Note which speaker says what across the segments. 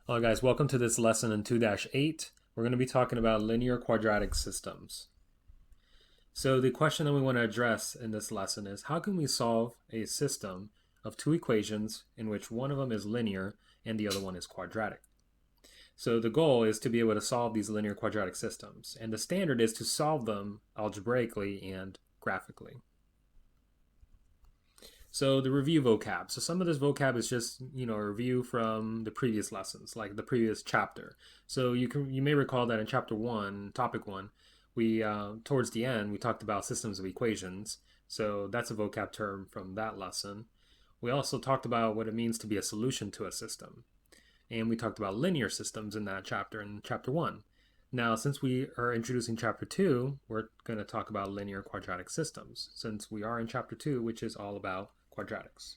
Speaker 1: Hello guys, welcome to this lesson in 2-8. We're going to be talking about linear quadratic systems. So the question that we want to address in this lesson is how can we solve a system of two equations in which one of them is linear and the other one is quadratic? So the goal is to be able to solve these linear quadratic systems, and the standard is to solve them algebraically and graphically. So the review vocab. So some of this vocab is just, a review from the previous lessons, like the previous chapter. So you may recall that in chapter 1, topic 1, we towards the end we talked about systems of equations. So that's a vocab term from that lesson. We also talked about what it means to be a solution to a system. And we talked about linear systems in that chapter in chapter 1. Now, since we are introducing chapter 2, we're going to talk about linear quadratic systems, since we are in chapter 2, which is all about quadratics.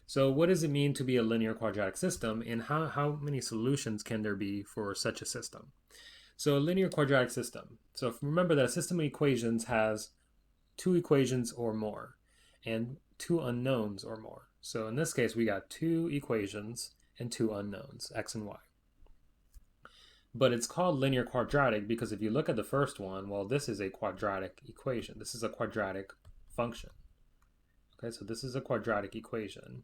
Speaker 1: So what does it mean to be a linear quadratic system, and how many solutions can there be for such a system? So a linear quadratic system. So remember that a system of equations has two equations or more, and two unknowns or more. So in this case, we got two equations and two unknowns, x and y. But it's called linear quadratic because if you look at the first one, well, this is a quadratic equation. This is a quadratic function. Okay, so this is a quadratic equation.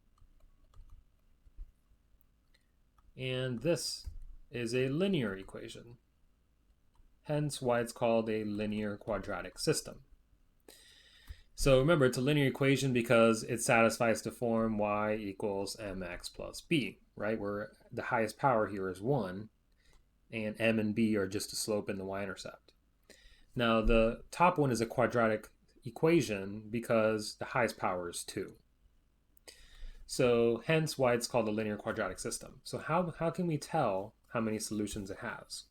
Speaker 1: And this is a linear equation. Hence why it's called a linear quadratic system. So remember, it's a linear equation because it satisfies the form y equals mx plus b, right? Where the highest power here is 1, and m and b are just the slope and the y-intercept. Now, the top one is a quadratic equation because the highest power is 2. So hence why it's called a linear quadratic system. So how can we tell how many solutions it has?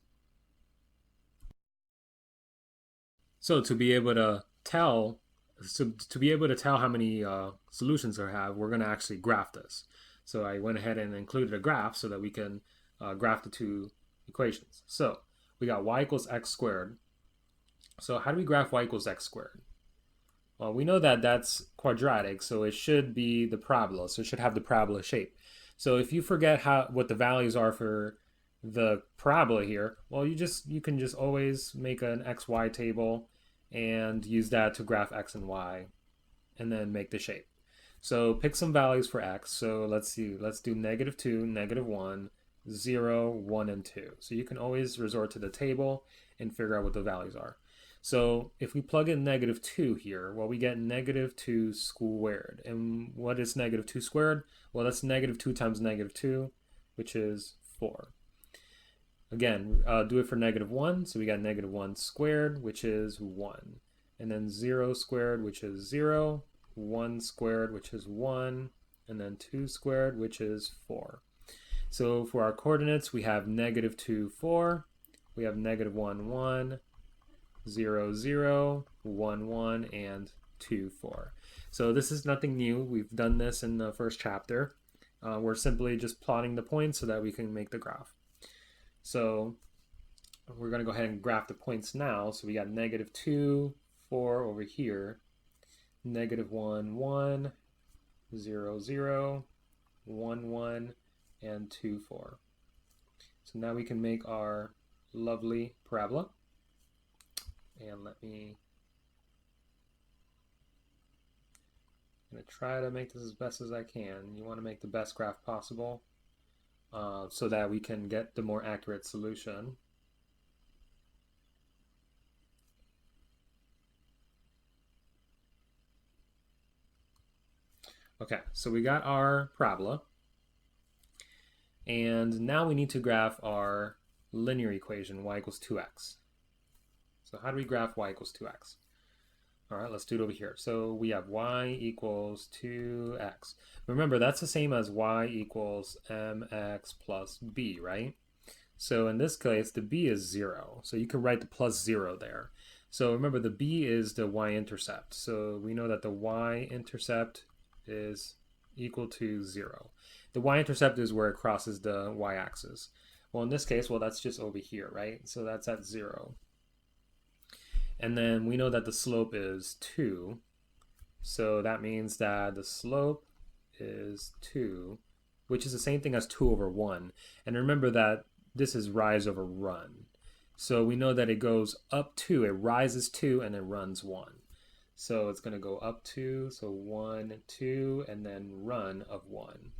Speaker 1: So to be able to tell how many solutions they have, we're going to actually graph this. So I went ahead and included a graph so that we can graph the two equations. So we got y equals x squared. So how do we graph y equals x squared? Well, we know that that's quadratic, so it should be the parabola. So it should have the parabola shape. So if you forget what the values are for the parabola here, well, you can just always make an xy table and use that to graph x and y, and then make the shape. So pick some values for x. So let's do -2, -1, 0, 1, and 2. So you can always resort to the table and figure out what the values are. So if we plug in -2 here, well, we get -2 squared. And what is -2 squared? Well, that's -2 times -2, which is 4. Again, do it for -1. So we got -1 squared, which is 1. And then 0 squared, which is 0. 1 squared, which is 1. And then 2 squared, which is 4. So for our coordinates, we have -2, 4. We have -1, 1. 0, 0, 1, 1, and 2, 4. So this is nothing new. We've done this in the first chapter. We're simply just plotting the points so that we can make the graph. So we're going to go ahead and graph the points now. So we got -2, 4 over here, -1, 1, 0, 0, 1, 1, and 2, 4. So now we can make our lovely parabola. And I'm going to try to make this as best as I can. You want to make the best graph possible so that we can get the more accurate solution. Okay, so we got our parabola. And now we need to graph our linear equation, y equals 2x. So how do we graph y equals 2x? All right, let's do it over here. So we have y equals 2x. Remember, that's the same as y equals mx plus b, right? So in this case, the b is 0. So you can write the +0 there. So remember, the b is the y-intercept. So we know that the y-intercept is equal to 0. The y-intercept is where it crosses the y-axis. Well, in this case, well, that's just over here, right? So that's at 0. And then we know that the slope is 2. So that means that the slope is 2 which is the same thing as 2 over 1. And remember that this is rise over run. So we know that it goes up 2, it rises 2, and it runs 1. So it's going to go up 2, so 1, 2, and then run of 1.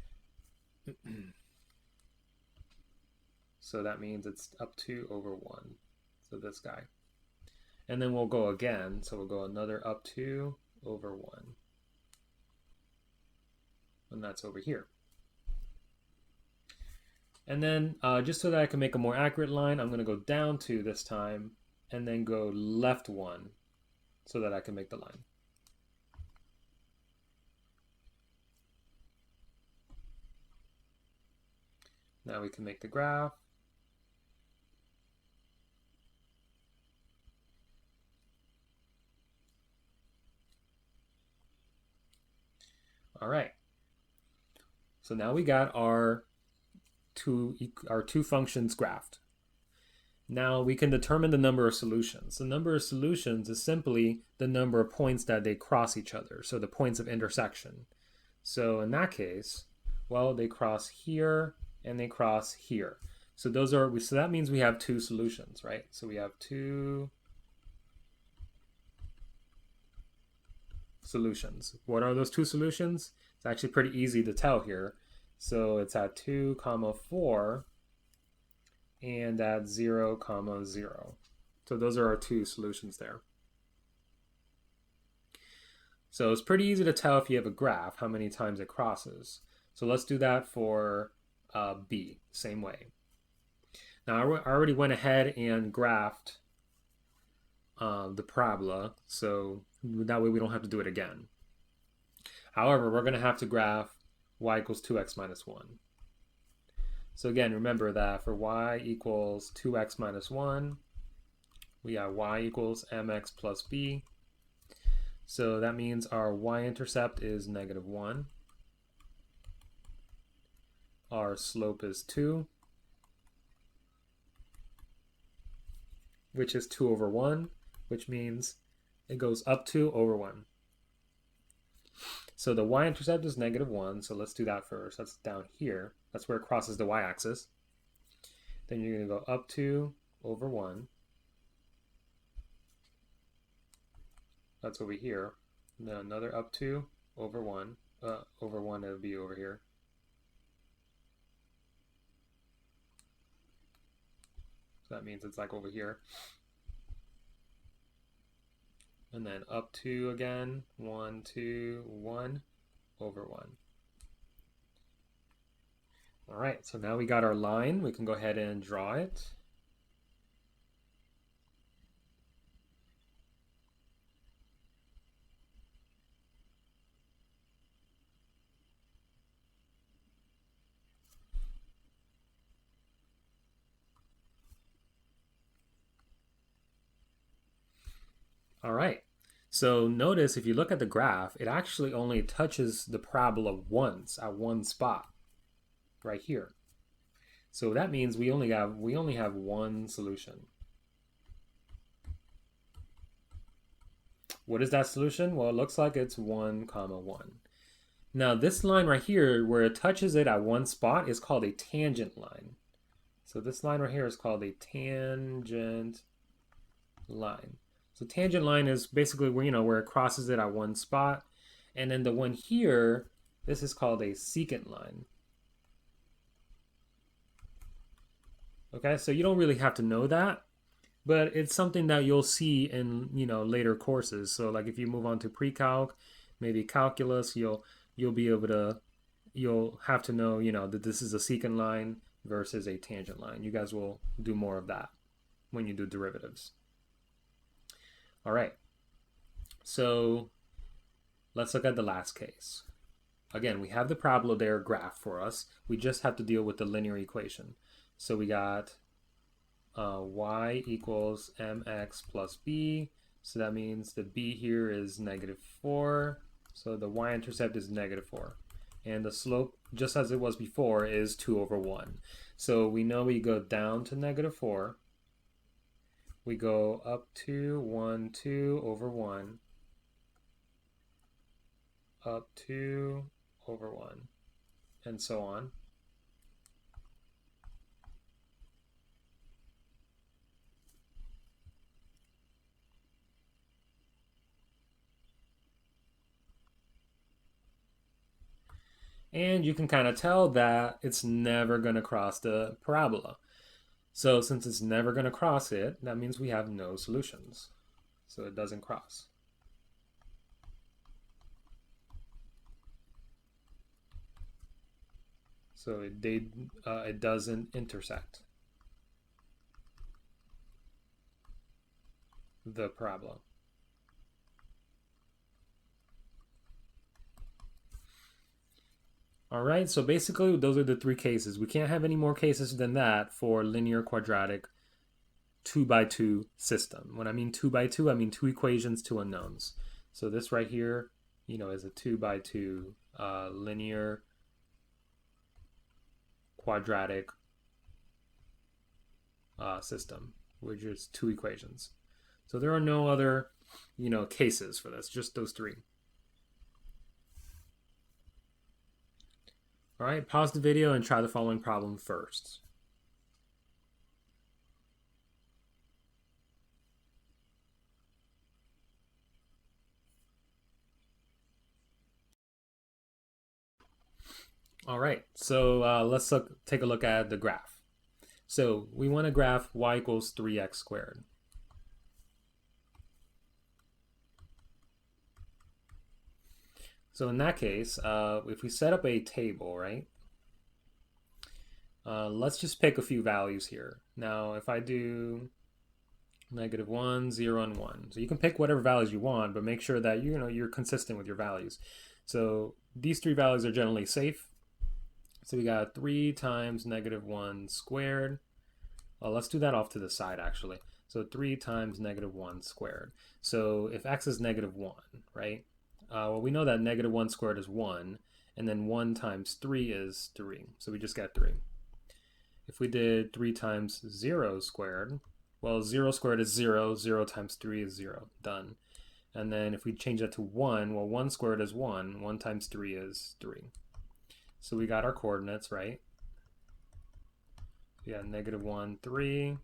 Speaker 1: So that means it's up 2 over 1. So this guy. And then we'll go again. So we'll go another up 2 over 1. And that's over here. And then just so that I can make a more accurate line, I'm going to go down 2 this time and then go left 1 so that I can make the line. Now we can make the graph. All right. So now we got our two functions graphed. Now we can determine the number of solutions. The number of solutions is simply the number of points that they cross each other, so the points of intersection. So in that case, well, they cross here and they cross here. So so that means we have 2 solutions, right? So we have 2 solutions. What are those 2 solutions? It's actually pretty easy to tell here. So it's at 2, 4 and at 0, 0. So those are our 2 solutions there. So it's pretty easy to tell if you have a graph how many times it crosses. So let's do that for B, same way. Now I already went ahead and graphed the parabola, so that way we don't have to do it again. However, we're going to have to graph y equals 2x minus 1. So again, remember that for y equals 2x minus 1, we have y equals mx plus b. So that means our y-intercept is -1. Our slope is 2, which is 2 over 1, which means it goes up 2 over 1. So the y-intercept is -1, so let's do that first. That's down here. That's where it crosses the y-axis. Then you're going to go up 2 over 1. That's over here. And then another up 2 over 1. Over 1, it would be over here. So that means it's like over here. And then up 2 again, 1, 2, 1, over 1. All right, so now we got our line. We can go ahead and draw it. All right, so notice if you look at the graph, it actually only touches the parabola once at one spot, right here. So that means we only have one solution. What is that solution? Well, it looks like it's 1, 1. Now this line right here, where it touches it at one spot, is called a tangent line. So this line right here is called a tangent line. So tangent line is basically where, where it crosses it at one spot. And then the one here, this is called a secant line. Okay, so you don't really have to know that, but it's something that you'll see in, later courses. So like if you move on to pre-calc, maybe calculus, you'll have to know, that this is a secant line versus a tangent line. You guys will do more of that when you do derivatives. All right, so let's look at the last case. Again, we have the parabola there graph for us. We just have to deal with the linear equation. So we got y equals mx plus b. So that means the b here is -4. So the y-intercept is -4. And the slope, just as it was before, is 2 over 1. So we know we go down to -4. We go up to 1, 2 over 1, up 2 over 1. and so on. And you can kind of tell that it's never going to cross the parabola. So since it's never going to cross it, that means we have no solutions. So it doesn't cross. So it doesn't intersect the parabola. All right, so basically those are the three cases. We can't have any more cases than that for linear quadratic 2 by 2 system. When I mean 2 by 2, I mean two equations, two unknowns. So this right here, is a 2 by 2 linear quadratic system, which is two equations. So there are no other, cases for this, just those three. All right, pause the video and try the following problem first. All right, so let's take a look at the graph. So we want to graph y equals 3x squared. So in that case, if we set up a table, right? Let's just pick a few values here. Now, if I do -1, 0, and 1. So you can pick whatever values you want, but make sure that you're consistent with your values. So these three values are generally safe. So we got 3 times -1 squared. Well, let's do that off to the side, actually. So 3 times -1 squared. So if x is -1, right? Well, we know that -1 squared is 1, and then 1 times 3 is 3. So we just got 3. If we did 3 times 0 squared, well, 0 squared is 0. 0 times 3 is 0. Done. And then if we change that to 1, well, 1 squared is 1. 1 times 3 is 3. So we got our coordinates, right? Yeah, -1, 3,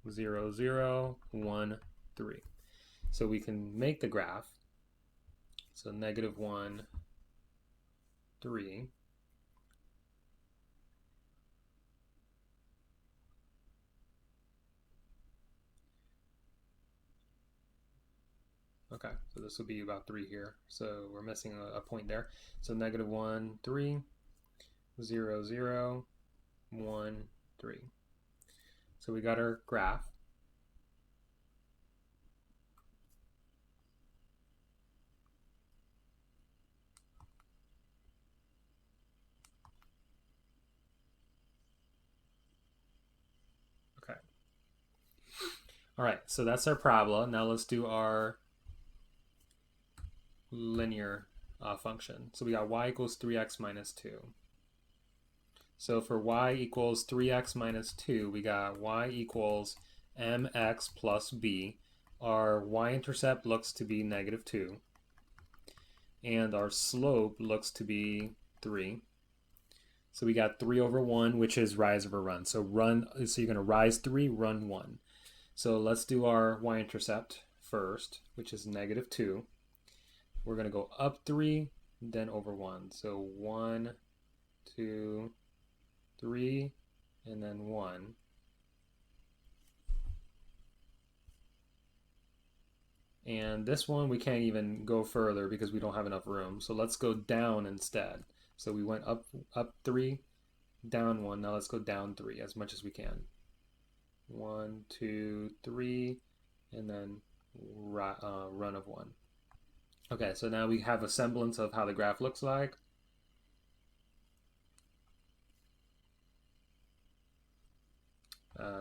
Speaker 1: 0, 0, 1, 3. So we can make the graph. So -1, 3. Okay, so this will be about 3 here. So we're missing a point there. So -1, 3, 0, 0, 1, 3. So we got our graph. Okay. All right, so that's our parabola. Now let's do our linear function. So we got y equals 3x minus 2. So for y equals 3x minus 2, we got y equals mx plus b. Our y-intercept looks to be -2. And our slope looks to be 3. So we got 3 over 1, which is rise over run. So you're going to rise 3, run 1. So let's do our y-intercept first, which is -2. We're going to go up 3, then over 1. So 1, 2, 3, and then 1. And this one we can't even go further because we don't have enough room. So let's go down instead. So we went up 3, down 1. Now let's go down 3 as much as we can. 1, 2, 3, and then run of 1. Okay, so now we have a semblance of how the graph looks like.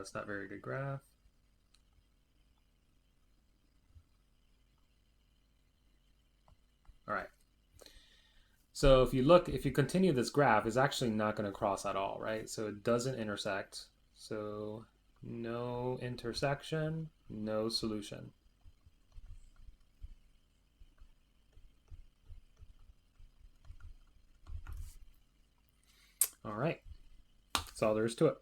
Speaker 1: It's not a very good graph. All right. So if you continue this graph, it's actually not going to cross at all, right? So it doesn't intersect. So no intersection, no solution. All right, that's all there is to it.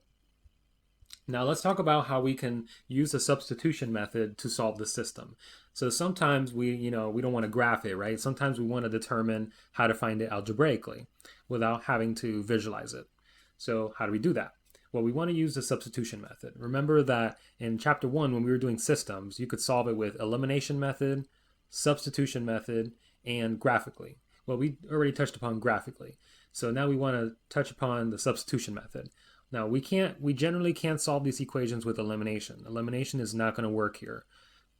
Speaker 1: Now let's talk about how we can use the substitution method to solve the system. So sometimes we don't want to graph it, right? Sometimes we want to determine how to find it algebraically without having to visualize it. So how do we do that? Well, we want to use the substitution method. Remember that in chapter 1, when we were doing systems, you could solve it with elimination method, substitution method, and graphically. Well, we already touched upon graphically. So now we want to touch upon the substitution method. Now we generally can't solve these equations with elimination. Elimination is not going to work here.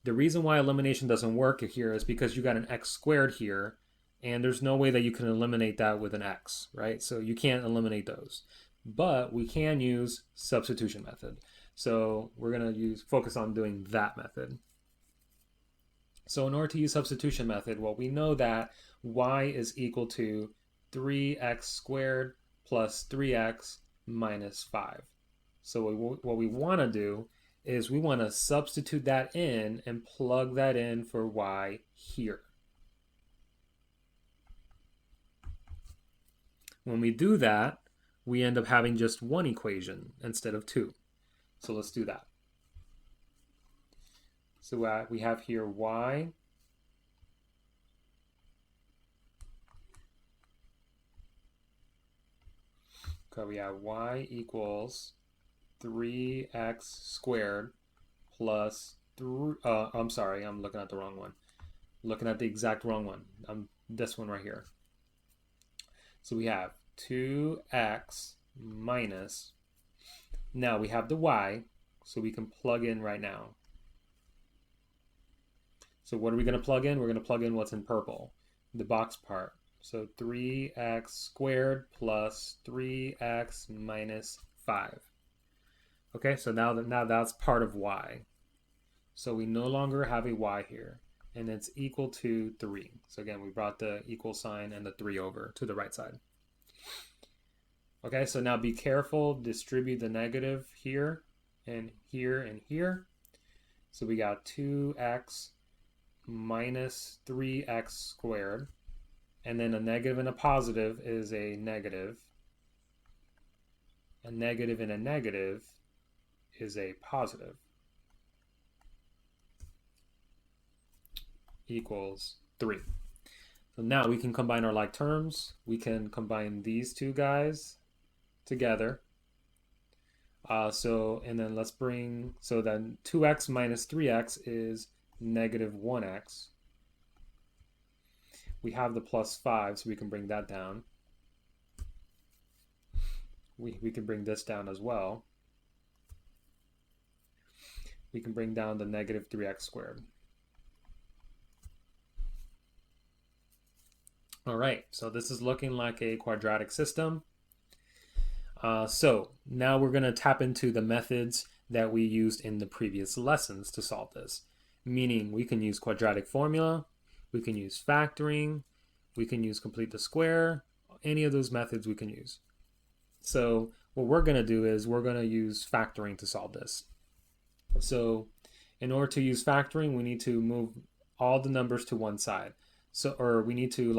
Speaker 1: The reason why elimination doesn't work here is because you got an x squared here, and there's no way that you can eliminate that with an x, right? So you can't eliminate those. But we can use substitution method. So we're going to focus on doing that method. So in order to use substitution method, well, we know that y is equal to 3x squared plus 3x minus 5. So what we want to do is we want to substitute that in and plug that in for y here. When we do that, we end up having just one equation instead of two. So let's do that. So we have here y we have y equals 3x squared plus 3, I'm sorry, I'm looking at the wrong one. Looking at the exact wrong one. This one right here. So we have 2x minus, now we have the y, so we can plug in right now. So what are we going to plug in? We're going to plug in what's in purple, the box part. So 3x squared plus 3x minus 5. Okay, so now that's part of y. So we no longer have a y here, and it's equal to 3. So again, we brought the equal sign and the 3 over to the right side. Okay, so now be careful, distribute the negative here and here and here. So we got 2x minus 3x squared. And then a negative and a positive is a negative. A negative and a negative is a positive. Equals 3. So now we can combine our like terms. We can combine these two guys together. So then 2x minus 3x is negative 1x. We have the plus 5, so we can bring that down. We can bring this down as well. We can bring down the negative 3x squared. All right, so this is looking like a quadratic system. So now we're going to tap into the methods that we used in the previous lessons to solve this. Meaning we can use quadratic formula, we can use factoring, we can use complete the square, any of those methods we can use. So what we're going to do is we're going to use factoring to solve this. So in order to use factoring, we need to move all the numbers to one side. Or we need to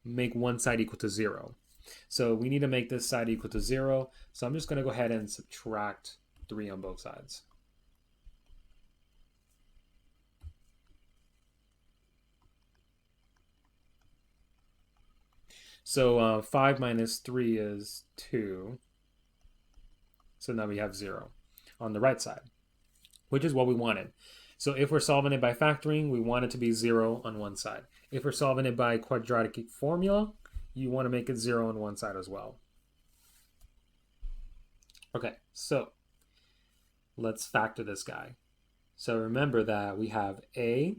Speaker 1: make one side equal to 0. So we need to make this side equal to 0. So I'm just going to go ahead and subtract 3 on both sides. So 5 minus 3 is 2. So now we have 0 on the right side, which is what we wanted. So if we're solving it by factoring, we want it to be 0 on one side. If we're solving it by quadratic formula, you want to make it 0 on one side as well. Okay, so let's factor this guy. So remember that we have A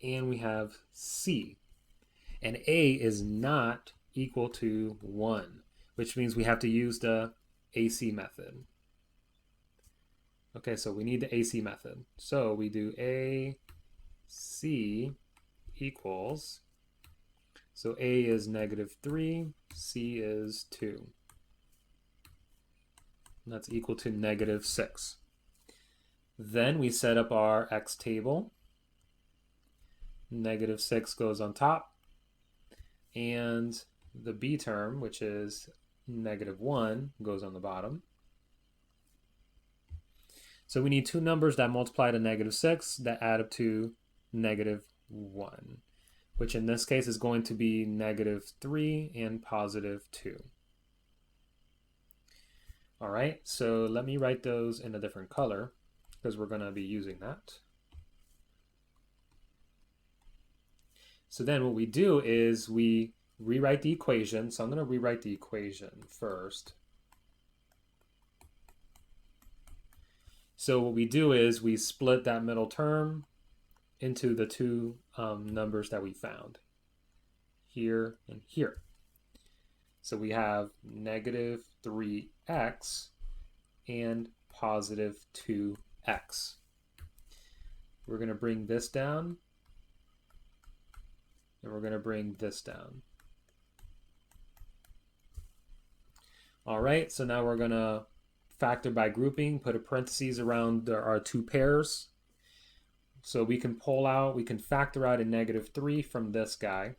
Speaker 1: and we have C. And A is not equal to 1, which means we have to use the AC method. Okay, so we need the AC method. So we do AC equals, so A is negative 3, C is 2. And that's equal to negative 6. Then we set up our X table. Negative 6 goes on top. And the B term, which is -1 goes on the bottom. So we need two numbers that multiply to -6 that add up to -1, which in this case is going to be -3 and +2. All right, so let me write those in a different color because we're going to be using that. So then what we do is we rewrite the equation. So I'm going to rewrite the equation first. So what we do is we split that middle term into the two numbers that we found, here and here. So we have -3x and +2x. We're going to bring this down, and we're going to bring this down. All right, so now we're going to factor by grouping, put a parentheses around our two pairs. So we can pull out, we can factor out a -3 from this guy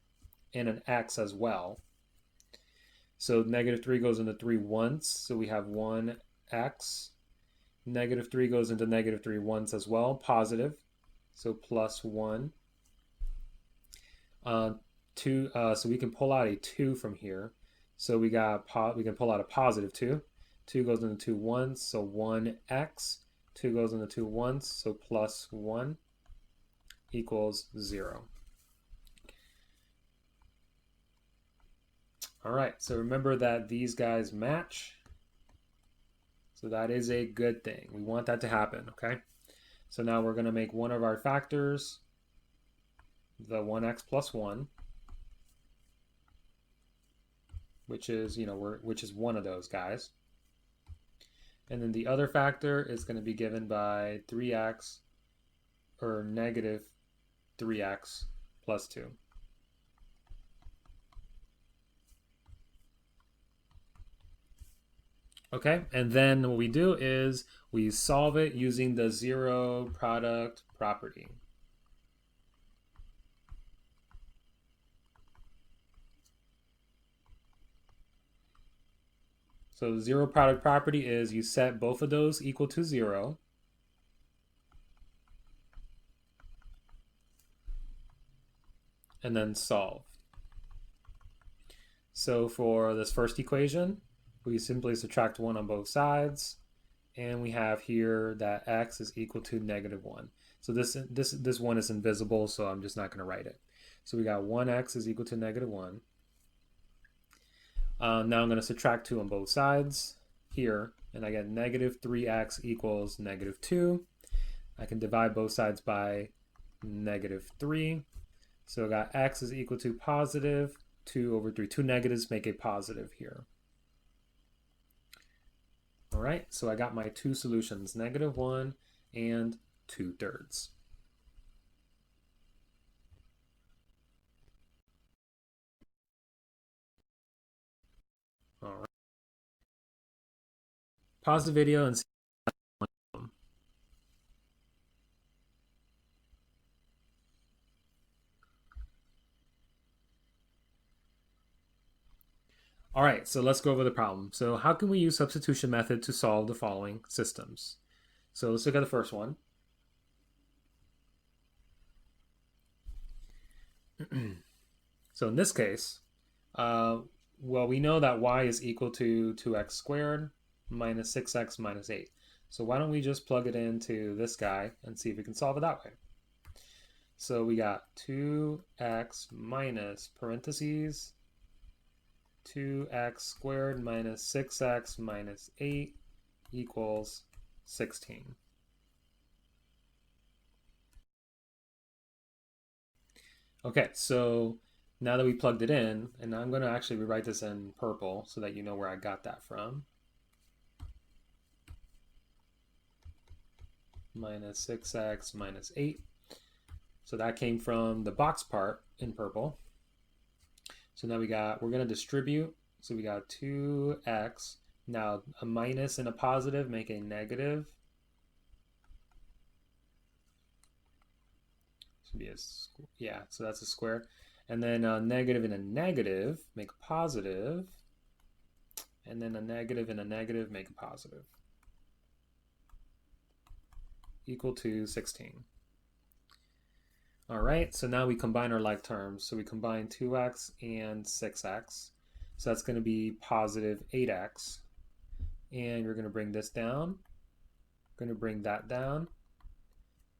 Speaker 1: and an x as well. So -3 goes into 3 once, so we have 1x. -3 goes into -3 once as well, positive, so +1. 2, so we can pull out a 2 from here. So we can pull out a +2. 2 goes into 2 once, so 1x. 2 goes into 2 once, so +1 equals 0. All right, so remember that these guys match. So that is a good thing. We want that to happen, okay? So now we're going to make one of our factors the 1x plus 1, which is, which is one of those guys. And then the other factor is going to be given by 3x, or -3x plus 2. Okay, and then what we do is we solve it using the zero product property. So the zero product property is you set both of those equal to 0. And then solve. So for this first equation, we simply subtract 1 on both sides, and we have here that x is equal to -1. So this one is invisible, so I'm just not going to write it. So we got 1x is equal to -1. Now I'm going to subtract 2 on both sides here, and I get -3x equals -2. I can divide both sides by -3. So I got x is equal to +2/3. Two negatives make a positive here. All right, so I got my two solutions, -1 and 2/3. All right. Pause the video and see. All right, so let's go over the problem. So how can we use substitution method to solve the following systems? So let's look at the first one. So in this case, well, we know that y is equal to 2x squared minus 6x minus 8. So why don't we just plug it into this guy and see if we can solve it that way. So we got 2x minus parentheses 2x squared minus 6x minus 8 equals 16. Okay, so now that we plugged it in, and I'm going to actually rewrite this in purple so that you know where I got that from. Minus 6x minus 8. So that came from the box part in purple. So now we're going to distribute. So we got 2x. Now a minus and a positive make a negative. Should be so that's a square. And then a negative and a negative make a positive. and then a negative and a negative make a positive, equal to 16. All right, so now we combine our like terms. So we combine 2x and 6x. So that's going to be positive 8x. And we're going to bring this down. We're going to bring that down.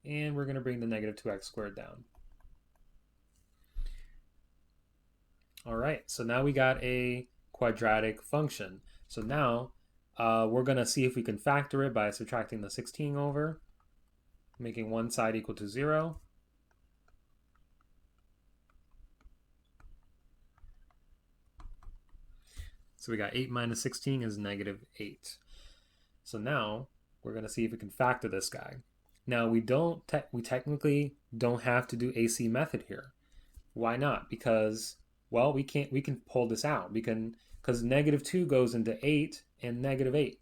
Speaker 1: And we're going to bring the negative 2x squared down. All right, so now we got a quadratic function. So now we're going to see if we can factor it by subtracting the 16 over, making one side equal to 0. So we got 8 minus 16 is negative 8. So now we're going to see if we can factor this guy. Now we technically don't have to do AC method here. Why not? Because, well, we can pull this out. Because negative 2 goes into 8 and negative 8.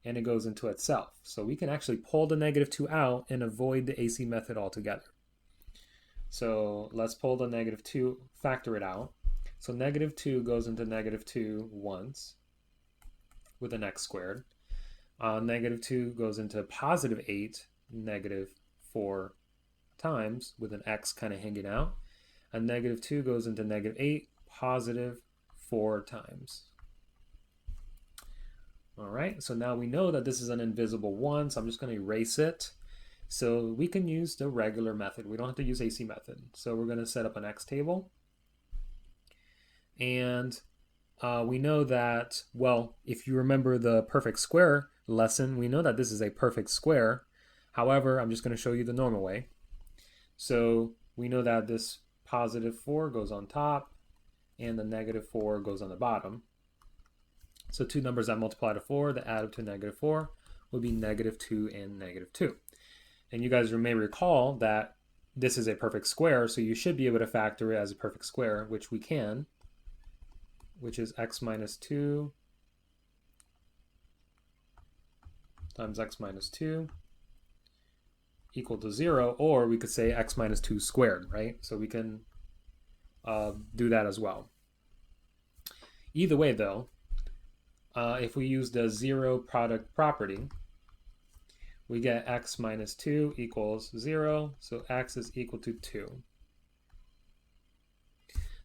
Speaker 1: And it goes into itself. So we can actually pull the negative 2 out and avoid the AC method altogether. So let's pull the negative 2, factor it out. So negative 2 goes into negative 2 once with an x squared. Negative 2 goes into positive 8, negative 4 times with an x kind of hanging out. And negative 2 goes into negative 8, positive 4 times. All right, so now we know that this is an invisible 1, so I'm just going to erase it. So we can use the regular method. We don't have to use AC method. So we're going to set up an x table. And we know that, well, if you remember the perfect square lesson, we know that this is a perfect square. However, I'm just going to show you the normal way. So we know that this positive 4 goes on top and the negative 4 goes on the bottom. So two numbers that multiply to 4 that add up to negative 4 would be negative 2 and negative 2. And you guys may recall that this is a perfect square, so you should be able to factor it as a perfect square, which we can, which is x minus 2 times x minus 2 equal to 0, or we could say x minus 2 squared, right? So we can do that as well. Either way, though, if we use the zero product property, we get x minus 2 equals 0, so x is equal to 2.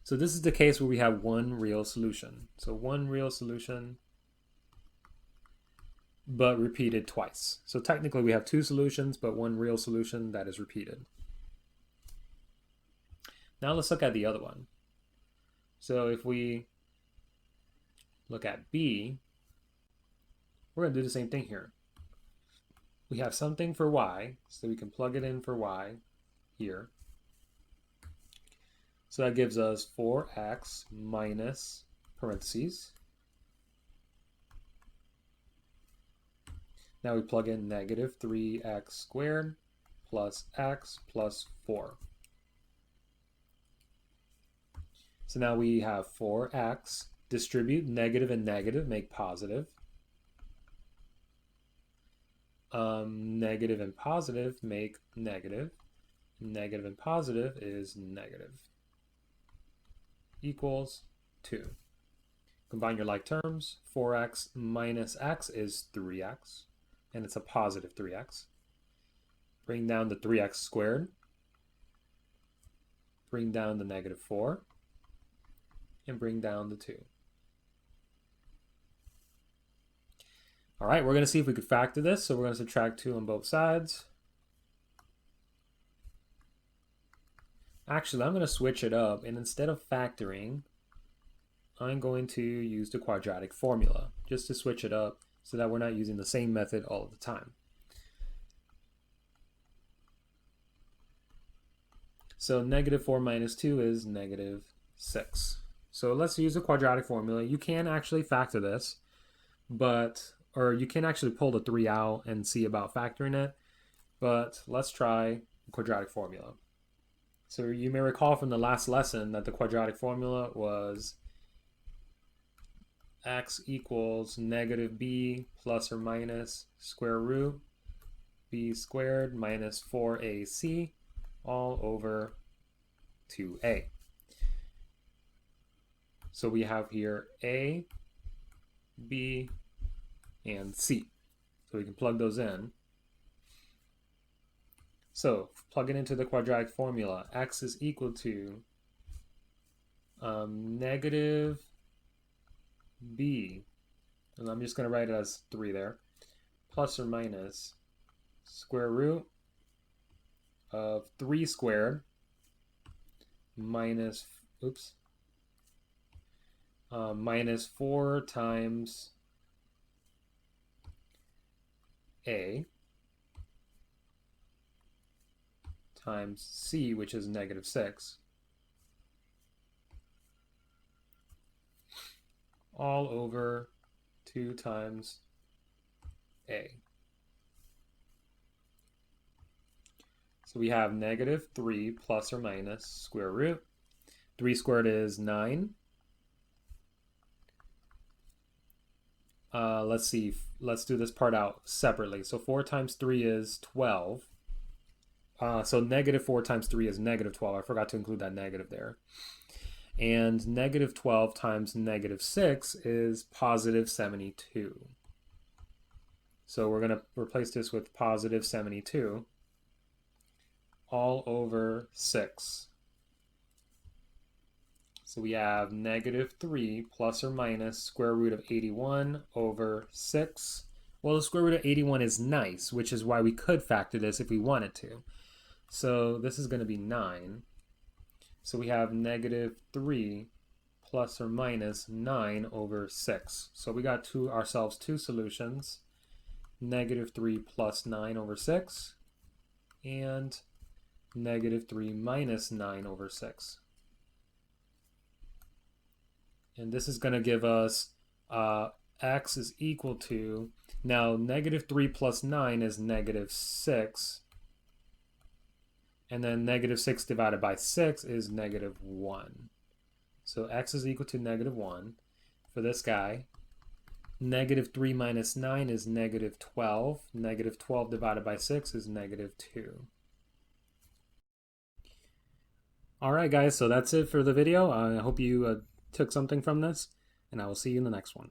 Speaker 1: So this is the case where we have one real solution. So one real solution, but repeated twice. So technically we have two solutions, but one real solution that is repeated. Now let's look at the other one. So if we look at B, we're going to do the same thing here. We have something for y, so we can plug it in for y here. So that gives us 4x minus parentheses. Now we plug in negative 3x squared plus x plus 4. So now we have 4x, distribute negative and negative, make positive. Negative and positive make negative. Negative and positive is negative. Equals 2. Combine your like terms. 4x minus x is 3x, and it's a positive 3x. Bring down the 3x squared. Bring down the negative 4. And bring down the 2. All right, we're going to see if we could factor this. So we're going to subtract 2 on both sides. Actually, I'm going to switch it up, and instead of factoring, I'm going to use the quadratic formula just to switch it up so that we're not using the same method all of the time. So negative 4 minus 2 is negative 6. So let's use the quadratic formula. You can actually factor this, or you can actually pull the 3 out and see about factoring it, but let's try the quadratic formula. So you may recall from the last lesson that the quadratic formula was x equals negative b plus or minus square root b squared minus 4ac all over 2a. So we have here a B, and C. So we can plug those in. So plug it into the quadratic formula. X is equal to negative B, and I'm just going to write it as 3 there, plus or minus square root of 3 squared minus, minus 4 times A times C, which is negative 6, all over 2 times A. So we have negative 3 plus or minus square root. 3 squared is 9. Let's see. Let's do this part out separately. So 4 times 3 is 12. So negative 4 times 3 is negative 12. I forgot to include that negative there. And negative 12 times negative 6 is positive 72. So we're going to replace this with positive 72 all over 6. So we have negative 3 plus or minus square root of 81 over 6. Well, the square root of 81 is nice, which is why we could factor this if we wanted to. So this is going to be 9. So we have negative 3 plus or minus 9 over 6. So we got ourselves two solutions, negative 3 plus 9 over 6 and negative 3 minus 9 over 6. And this is going to give us x is equal to, now negative 3 plus 9 is negative 6. And then negative 6 divided by 6 is negative 1. So x is equal to negative 1 for this guy. Negative 3 minus 9 is negative 12. Negative 12 divided by 6 is negative 2. Alright guys, so that's it for the video. I hope you took something from this, and I will see you in the next one.